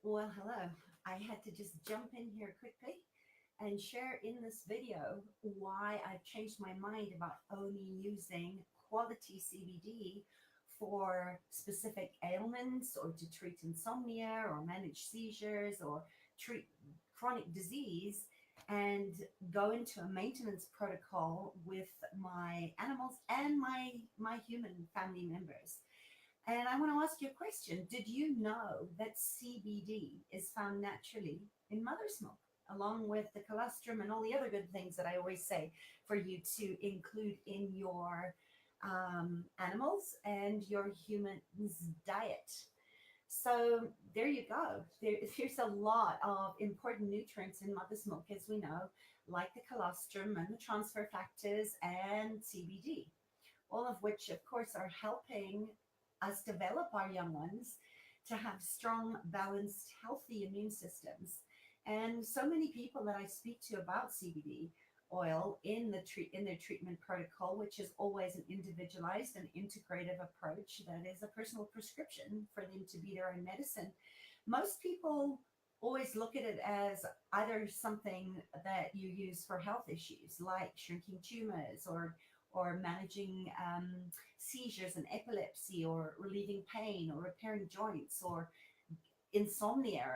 Well, hello. I had to just jump in here quickly and share in this video why I've changed my mind about only using quality CBD for specific ailments or to treat insomnia or manage seizures or treat chronic disease and go into a maintenance protocol with my animals and my human family members. And I want to ask you a question. Did you know that CBD is found naturally in mother's milk, along with the colostrum and all the other good things that I always say for you to include in your animals and your human's diet? So there you go. There's a lot of important nutrients in mother's milk, as we know, like the colostrum and the transfer factors and CBD, all of which, of course, are helping us develop our young ones to have strong, balanced, healthy immune systems. And so many people that I speak to about CBD oil in their treatment protocol, which is always an individualized and integrative approach that is a personal prescription for them to be their own medicine. Most people always look at it as either something that you use for health issues like shrinking tumors or managing seizures and epilepsy or relieving pain or repairing joints or insomnia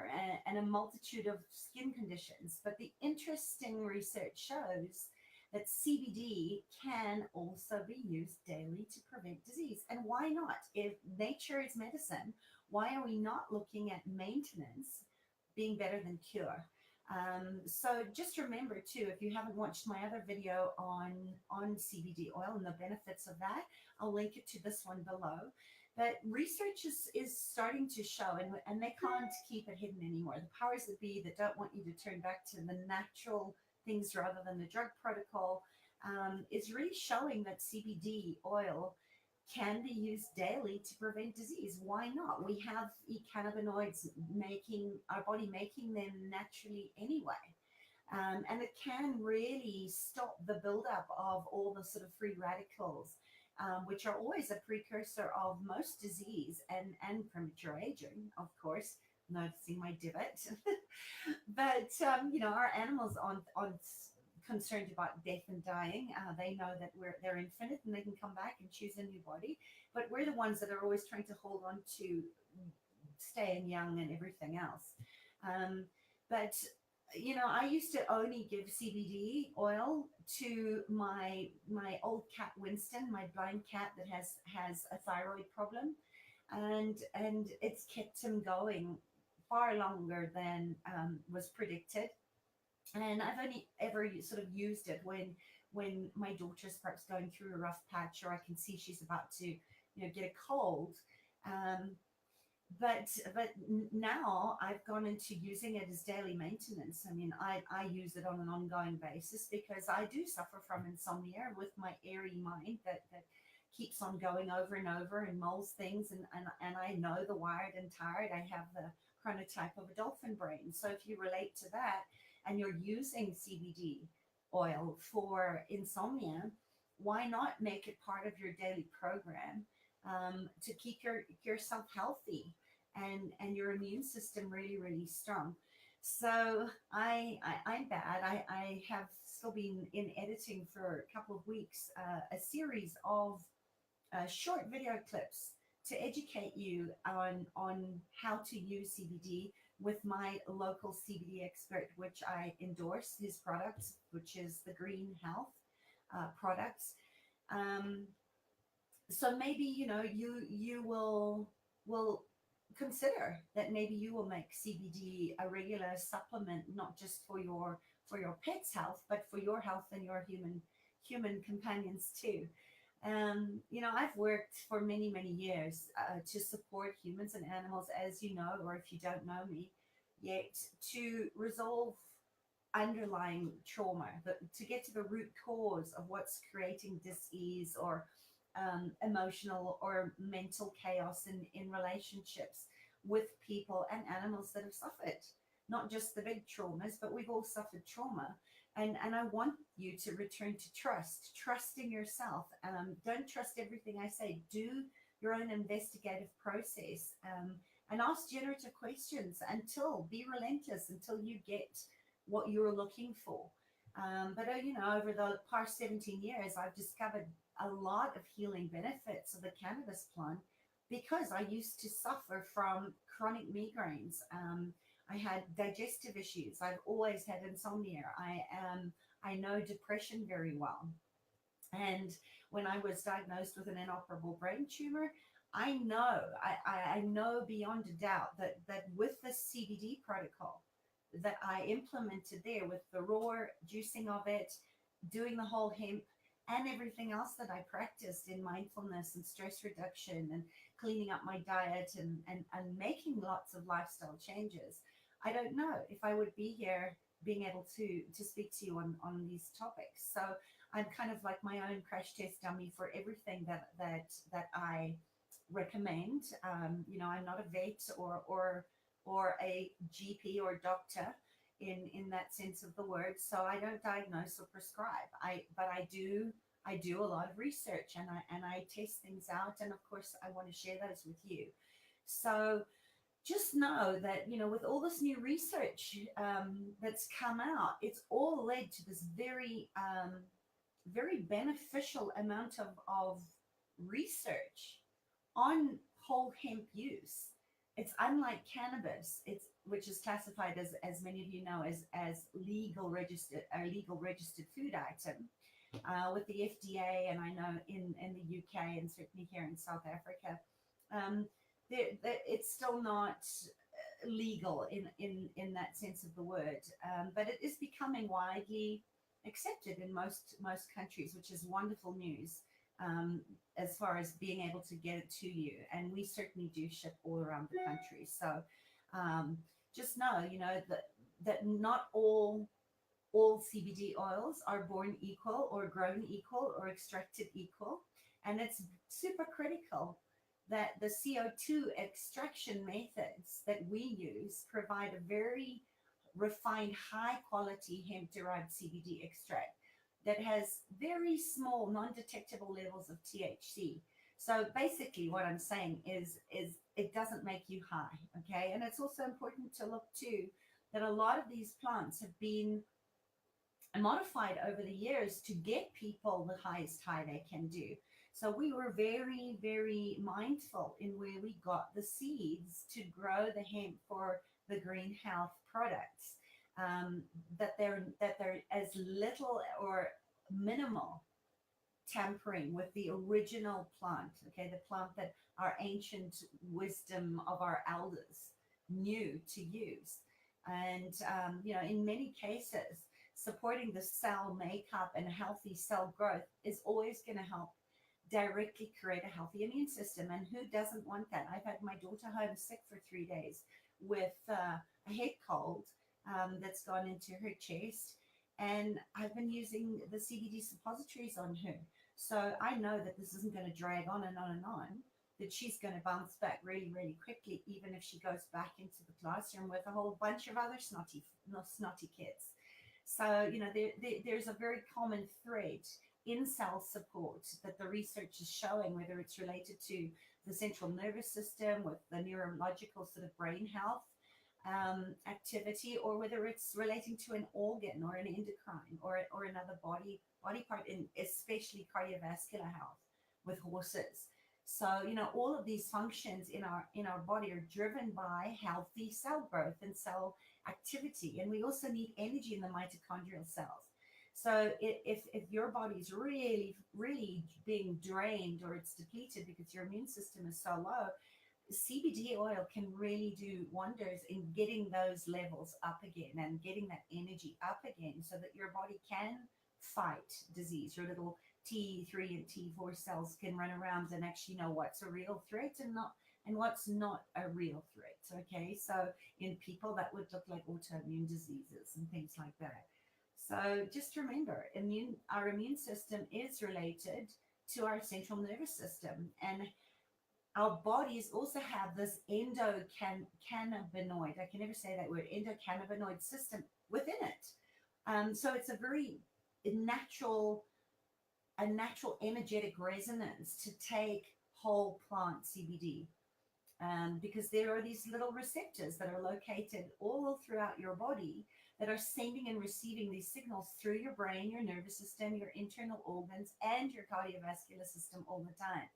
and a multitude of skin conditions. But the interesting research shows that CBD can also be used daily to prevent disease. And why not? If nature is medicine, why are we not looking at maintenance being better than cure? So just remember too, if you haven't watched my other video on CBD oil and the benefits of that, I'll link it to this one below. But research is starting to show, and they can't keep it hidden anymore. The powers that be that don't want you to turn back to the natural things rather than the drug protocol is really showing that CBD oil can be used daily to prevent disease. Why not? We have cannabinoids making our body making them naturally anyway. And it can really stop the buildup of all the sort of free radicals, which are always a precursor of most disease and premature aging, of course. Noticing my divot. But, our animals on concerned about death and dying. They know that they're infinite and they can come back and choose a new body. But we're the ones that are always trying to hold on to staying young and everything else. But I used to only give CBD oil to my old cat Winston, my blind cat that has a thyroid problem, and it's kept him going far longer than was predicted. And I've only ever sort of used it when my daughter's perhaps going through a rough patch or I can see she's about to get a cold. Um, but now I've gone into using it as daily maintenance. I mean, I use it on an ongoing basis because I do suffer from insomnia with my airy mind that keeps on going over and over and mulls things. And I know the wired and tired. I have the chronotype of a dolphin brain. So if you relate to that and you're using CBD oil for insomnia, why not make it part of your daily program to keep yourself healthy and your immune system really, really strong? So I'm bad. I have still been in editing for a couple of weeks, a series of short video clips to educate you on how to use CBD with my local CBD expert, which I endorse his products, which is the Green Health products. Um, so maybe you will consider that maybe you will make CBD a regular supplement, not just for your pet's health, but for your health and your human companions too. I've worked for many, many years to support humans and animals, as you know, or if you don't know me yet, to resolve underlying trauma, to get to the root cause of what's creating disease or emotional or mental chaos in relationships with people and animals that have suffered. Not just the big traumas, but we've all suffered trauma. And I want you to return to trust in yourself. Don't trust everything I say. Do your own investigative process and ask generative questions until be relentless until you get what you're looking for. But over the past 17 years, I've discovered a lot of healing benefits of the cannabis plant because I used to suffer from chronic migraines. I had digestive issues. I've always had insomnia. I know depression very well. And when I was diagnosed with an inoperable brain tumor, I know beyond a doubt that with the CBD protocol that I implemented there with the raw juicing of it, doing the whole hemp and everything else that I practiced in mindfulness and stress reduction and cleaning up my diet and making lots of lifestyle changes, I don't know if I would be here being able to speak to you on these topics. So I'm kind of like my own crash test dummy for everything that I recommend. I'm not a vet or a GP or doctor in that sense of the word, so I don't diagnose or prescribe. But I do a lot of research and I test things out, and of course I want to share those with you. So just know that with all this new research that's come out, it's all led to this very beneficial amount of research on whole hemp use. It's unlike cannabis, which is classified as many of you know as legal registered food item with the FDA, and I know in the UK and certainly here in South Africa, um, it's still not legal in that sense of the word, but it is becoming widely accepted in most countries, which is wonderful news as far as being able to get it to you. And we certainly do ship all around the country. So just know, that not all CBD oils are born equal or grown equal or extracted equal. And it's super critical that the CO2 extraction methods that we use provide a very refined, high quality hemp derived CBD extract that has very small, non detectable levels of THC. So basically, what I'm saying is it doesn't make you high, okay? And it's also important to look too that a lot of these plants have been modified over the years to get people the highest high they can do. So we were very, very mindful in where we got the seeds to grow the hemp for the green health products. That there as little or minimal tampering with the original plant, okay, the plant that our ancient wisdom of our elders knew to use. And, in many cases, supporting the cell makeup and healthy cell growth is always going to help directly create a healthy immune system. And who doesn't want that? I've had my daughter home sick for 3 days with a head cold that's gone into her chest. And I've been using the CBD suppositories on her. So I know that this isn't going to drag on and on and on, that she's going to bounce back really, really quickly, even if she goes back into the classroom with a whole bunch of other snotty kids. So, there's a very common thread in cell support that the research is showing, whether it's related to the central nervous system with the neurological sort of brain health activity, or whether it's relating to an organ or an endocrine or another body part, in especially cardiovascular health with horses. So all of these functions in our body are driven by healthy cell growth and cell activity, and we also need energy in the mitochondrial cells. So if your body's really, really being drained or it's depleted because your immune system is so low, CBD oil can really do wonders in getting those levels up again and getting that energy up again so that your body can fight disease. Your little T3 and T4 cells can run around and actually know what's a real threat and what's not a real threat. Okay, so in people that would look like autoimmune diseases and things like that. So just remember, our immune system is related to our central nervous system, and our bodies also have this endocannabinoid, I can never say that word, endocannabinoid system within it. So it's a very natural energetic resonance to take whole plant CBD. because there are these little receptors that are located all throughout your body that are sending and receiving these signals through your brain, your nervous system, your internal organs, and your cardiovascular system all the time.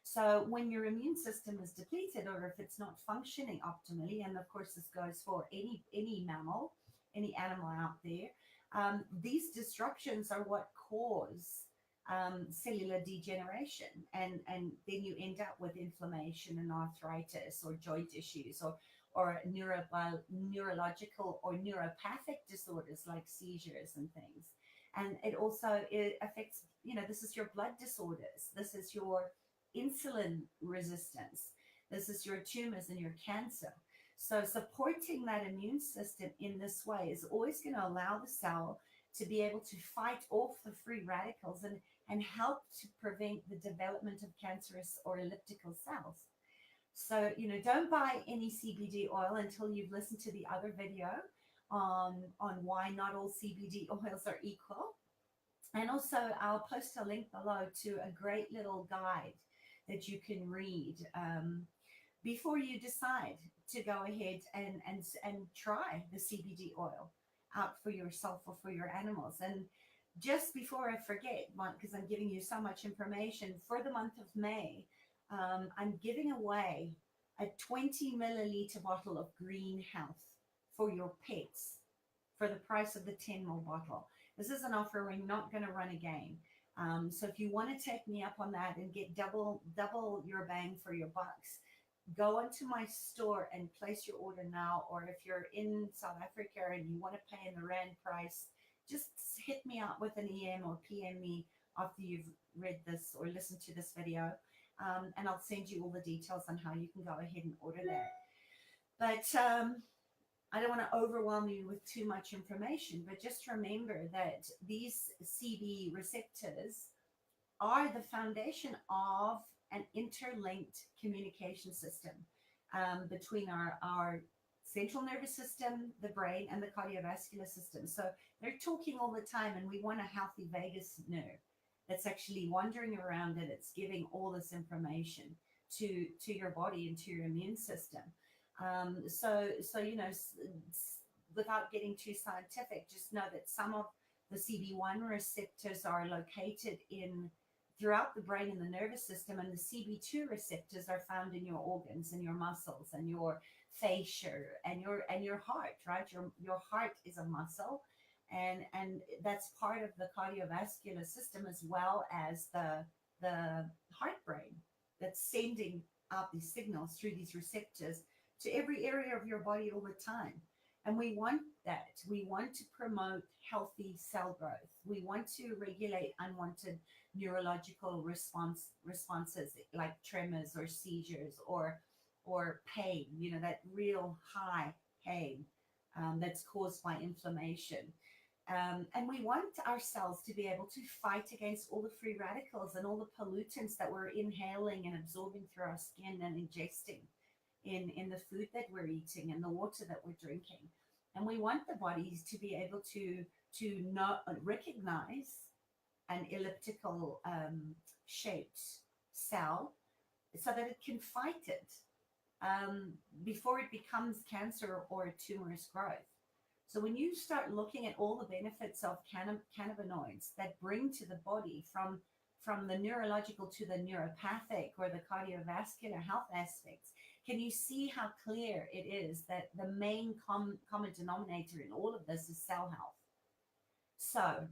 So when your immune system is depleted, or if it's not functioning optimally, and of course this goes for any mammal, any animal out there, these disruptions are what cause cellular degeneration, and then you end up with inflammation and arthritis or joint issues, or neurological or neuropathic disorders like seizures and things. And it affects, this is your blood disorders, this is your insulin resistance, this is your tumors and your cancer. So supporting that immune system in this way is always going to allow the cell to be able to fight off the free radicals and help to prevent the development of cancerous or elliptical cells. So, don't buy any CBD oil until you've listened to the other video on why not all CBD oils are equal. And also, I'll post a link below to a great little guide that you can read before you decide to go ahead and try the CBD oil out for yourself or for your animals. And just before I forget, because I'm giving you so much information, for the month of May, I'm giving away a 20 milliliter bottle of green health for your pets for the price of the 10 ml bottle. This is an offer we're not going to run again. So if you want to take me up on that and get double your bang for your bucks, go onto my store and place your order now. Or if you're in South Africa and you want to pay in the Rand price, just hit me up with an EM or PM me after you've read this or listened to this video. And I'll send you all the details on how you can go ahead and order that. But I don't want to overwhelm you with too much information, but just remember that these CB receptors are the foundation of an interlinked communication system between our central nervous system, the brain, and the cardiovascular system. So they're talking all the time, and we want a healthy vagus nerve that's actually wandering around, and it's giving all this information to your body and to your immune system. So without getting too scientific, just know that some of the CB1 receptors are located throughout the brain and the nervous system, and the CB2 receptors are found in your organs and your muscles and your fascia and your heart, right? Your heart is a muscle, and that's part of the cardiovascular system, as well as the heart brain that's sending out these signals through these receptors to every area of your body all the time. And we want that. We want to promote healthy cell growth. We want to regulate unwanted neurological responses like tremors or seizures or pain, that real high pain that's caused by inflammation. And we want our cells to be able to fight against all the free radicals and all the pollutants that we're inhaling and absorbing through our skin and ingesting in the food that we're eating and the water that we're drinking. And we want the bodies to be able to not recognize an elliptical shaped cell so that it can fight it before it becomes cancer or a tumorous growth. So when you start looking at all the benefits of cannabinoids that bring to the body, from the neurological to the neuropathic or the cardiovascular health aspects, can you see how clear it is that the main common denominator in all of this is cell health? So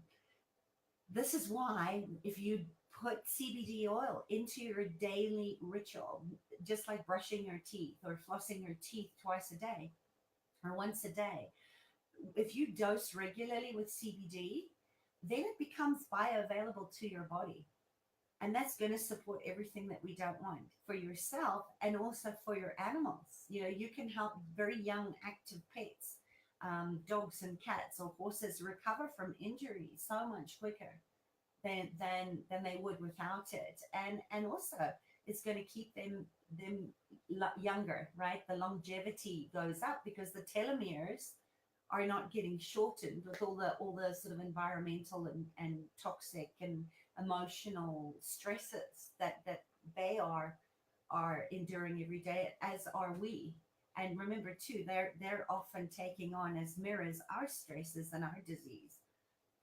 this is why if you put CBD oil into your daily ritual, just like brushing your teeth or flossing your teeth twice a day or once a day, if you dose regularly with CBD, then it becomes bioavailable to your body. And that's going to support everything that we don't want for yourself and also for your animals. You can help very young, active pets, dogs and cats or horses, recover from injury so much quicker than they would without it. And also, it's going to keep them younger, right? The longevity goes up because the telomeres are not getting shortened with all the sort of environmental and toxic and emotional stresses that they are are enduring every day, as are we. And remember too, they're often taking on as mirrors our stresses and our disease.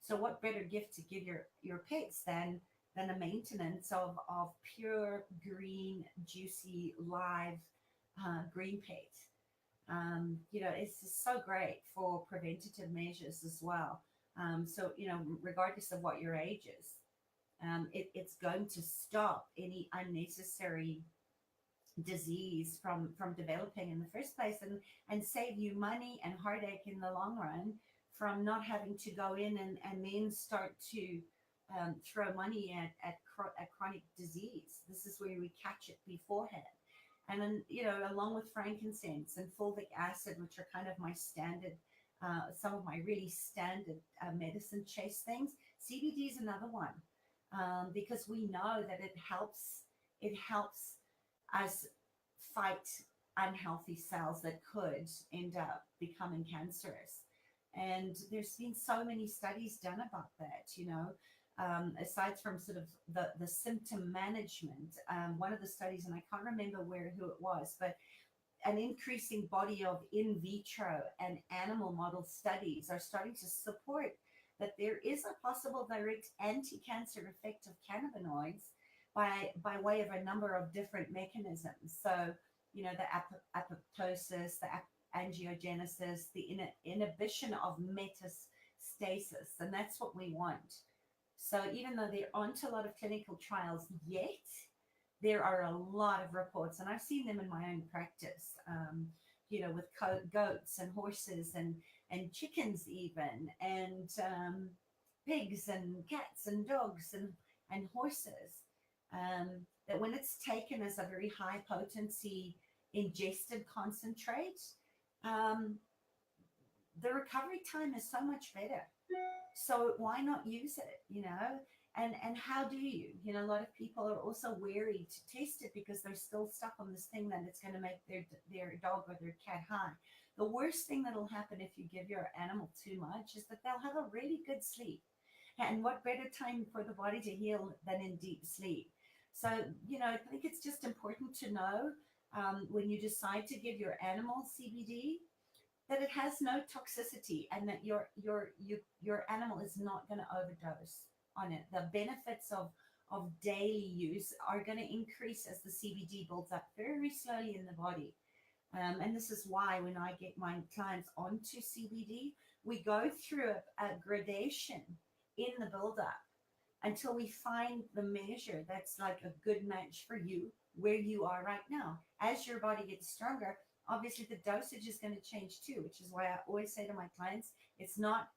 So what better gift to give your pets than a maintenance of pure green, juicy, live green pet. It's just so great for preventative measures as well. So, regardless of what your age is, it's going to stop any unnecessary disease from developing in the first place, and save you money and heartache in the long run from not having to go in and then start to throw money at chronic disease. This is where we catch it beforehand. And then, along with frankincense and fulvic acid, which are kind of my standard, some of my really standard medicine chase things, CBD is another one, because we know that it helps us fight unhealthy cells that could end up becoming cancerous. And there's been so many studies done about that, aside from sort of the symptom management. One of the studies, and I can't remember who it was, but an increasing body of in vitro and animal model studies are starting to support that there is a possible direct anti-cancer effect of cannabinoids by way of a number of different mechanisms. So, the apoptosis, the angiogenesis, the inhibition of metastasis, and that's what we want. So even though there aren't a lot of clinical trials yet, there are a lot of reports, and I've seen them in my own practice, with goats and horses and chickens even, and pigs and cats and dogs and horses, that when it's taken as a very high potency ingested concentrate, um, the recovery time is so much better. So why not use it? And how do you? A lot of people are also wary to test it because they're still stuck on this thing that it's going to make their dog or their cat high. The worst thing that'll happen if you give your animal too much is that they'll have a really good sleep. And what better time for the body to heal than in deep sleep? So, I think it's just important to know, when you decide to give your animal CBD, that it has no toxicity, and that your animal is not going to overdose on it. The benefits of daily use are going to increase as the CBD builds up very slowly in the body. And this is why when I get my clients onto CBD, we go through a gradation in the buildup until we find the measure that's like a good match for you where you are right now. As your body gets stronger, obviously the dosage is going to change too, which is why I always say to my clients, it's not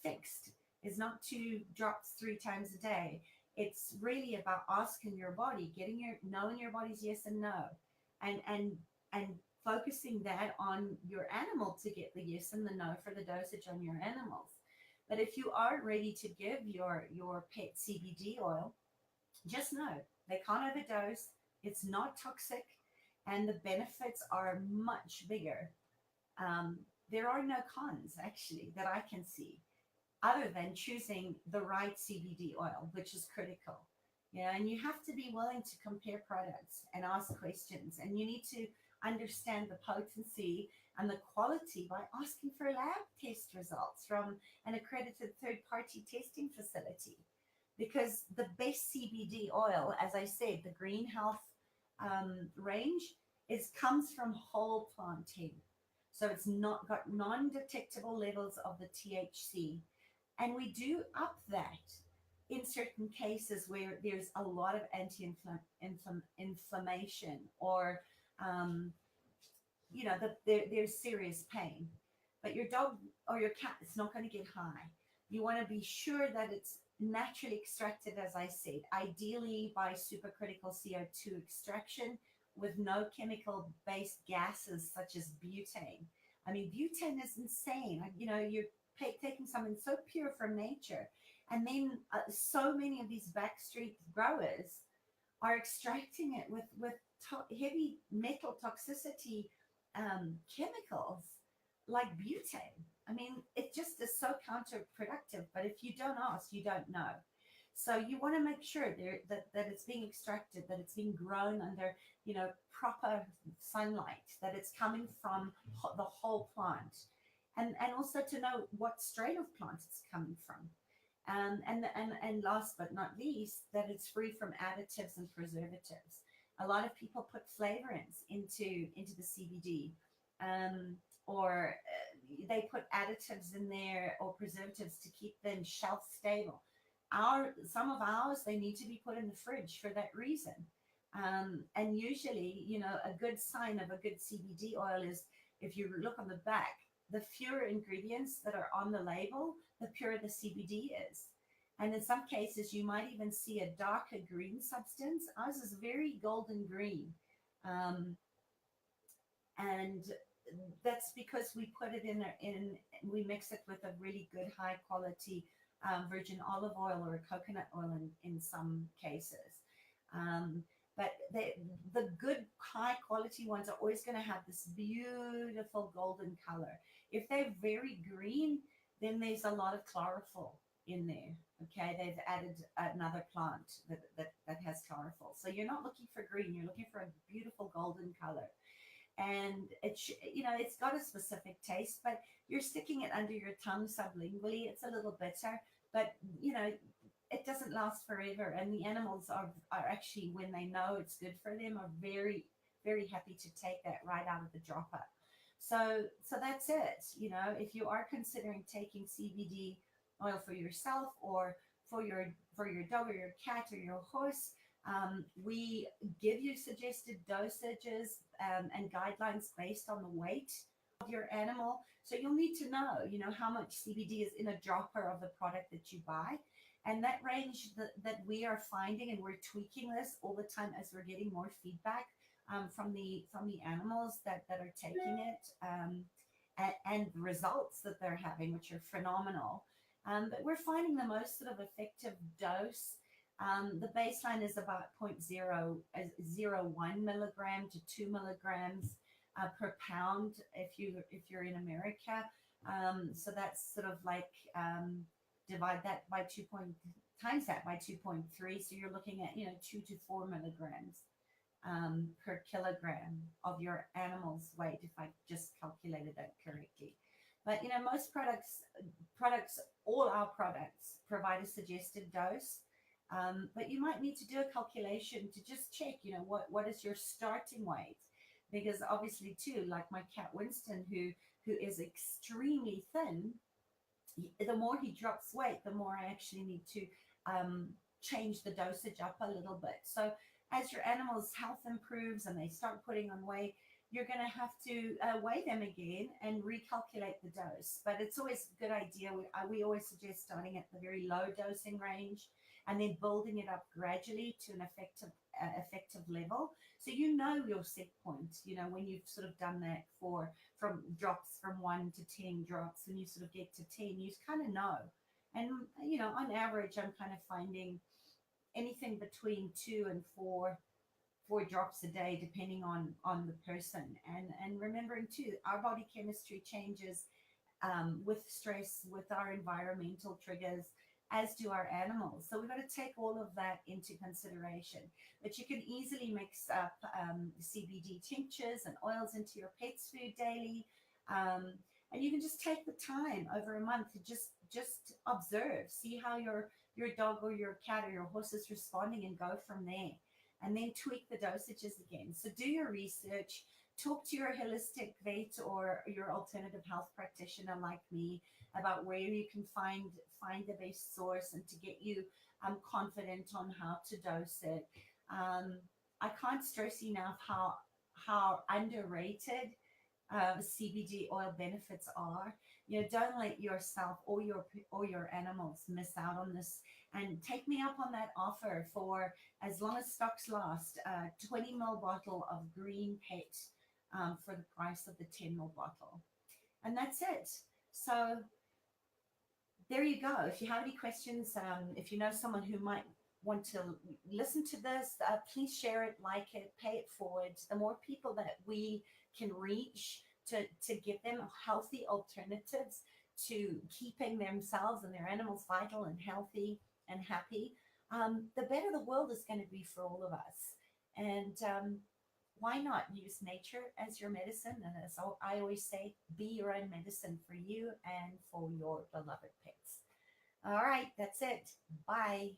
fixed. It's not 2 drops 3 times a day. It's really about asking your body, knowing your body's yes and no, and focusing that on your animal to get the yes and the no for the dosage on your animals. But if you are ready to give your pet CBD oil, just know they can't overdose. It's not toxic, and the benefits are much bigger. There are no cons actually that I can see, other than choosing the right CBD oil, which is critical. And you have to be willing to compare products and ask questions, and you need to understand the potency and the quality by asking for lab test results from an accredited third-party testing facility. Because the best CBD oil, as I said, the Green Health range, comes from whole plant hemp. So it's not got non-detectable levels of the THC. And we do up that in certain cases where there's a lot of anti-inflammation, or there's serious pain. But your dog or your cat is not going to get high. You want to be sure that it's naturally extracted, as I said, ideally by supercritical CO2 extraction with no chemical-based gases such as butane. I mean, butane is insane. You're taking something so pure from nature, and then so many of these backstreet growers are extracting it with heavy metal toxicity chemicals like butane. I mean, it just is so counterproductive. But if you don't ask, you don't know. So you want to make sure that it's being extracted, that it's being grown under, proper sunlight, that it's coming from the whole plant, and also to know what strain of plant it's coming from. And last but not least, that it's free from additives and preservatives. A lot of people put flavorants into the CBD, or they put additives in there or preservatives to keep them shelf stable. Some of ours, they need to be put in the fridge for that reason. And usually, a good sign of a good CBD oil is, if you look on the back, the fewer ingredients that are on the label, the purer the CBD is. And in some cases, you might even see a darker green substance. Ours is very golden green. Um, and that's because we put it we mix it with a really good high quality virgin olive oil or a coconut oil in some cases. Um, but the good high quality ones are always going to have this beautiful golden color. If they're very green, then there's a lot of chlorophyll in there. Okay, they've added another plant that has chlorophyll. So you're not looking for green, you're looking for a beautiful golden color. And it's got a specific taste, but you're sticking it under your tongue sublingually. It's a little bitter, but it doesn't last forever. And the animals are actually, when they know it's good for them, are very, very happy to take that right out of the dropper. So that's it. If you are considering taking CBD oil for yourself, or for your dog or your cat or your horse, we give you suggested dosages and guidelines based on the weight of your animal. So you'll need to know, how much CBD is in a dropper of the product that you buy. And that range that we are finding, and we're tweaking this all the time as we're getting more feedback from the animals that are taking it, and the results that they're having, which are phenomenal. But we're finding the most sort of effective dose. The baseline is about 0.001 milligram to 2 milligrams per pound if you're in America. So that's sort of like, divide that by times that by 2.3. So you're looking at 2 to 4 milligrams per kilogram of your animal's weight, if I just calculated that correctly. But most products, all our products provide a suggested dose. But you might need to do a calculation to just check, what is your starting weight? Because obviously too, like my cat Winston, who is extremely thin, the more he drops weight, the more I actually need to change the dosage up a little bit. So as your animal's health improves and they start putting on weight, you're going to have to weigh them again and recalculate the dose. But it's always a good idea. We always suggest starting at the very low dosing range and then building it up gradually to an effective level. So your set point, when you've sort of done that from drops from 1 to 10 drops, when you sort of get to 10, you kind of know. And, on average, I'm kind of finding anything between 2 and 4 drops a day, depending on the person. And remembering too, our body chemistry changes with stress, with our environmental triggers, as do our animals. So we've got to take all of that into consideration. But you can easily mix up CBD tinctures and oils into your pet's food daily. And you can just take the time over a month to just observe, see how your dog or your cat or your horse is responding, and go from there. And then tweak the dosages again. So do your research, talk to your holistic vet or your alternative health practitioner like me about where you can find the best source, and to get you confident on how to dose it. I can't stress enough how underrated CBD oil benefits are. Don't let yourself or your animals miss out on this, and take me up on that offer for, as long as stocks last, a 20 ml bottle of green pet for the price of the 10 ml bottle. And that's it. So there you go. If you have any questions, if you know someone who might want to listen to this, please share it, like it, pay it forward. The more people that we can reach to give them healthy alternatives to keeping themselves and their animals vital and healthy and happy, the better the world is going to be for all of us. And why not use nature as your medicine? And as I always say, be your own medicine for you and for your beloved pets. All right, that's it. Bye.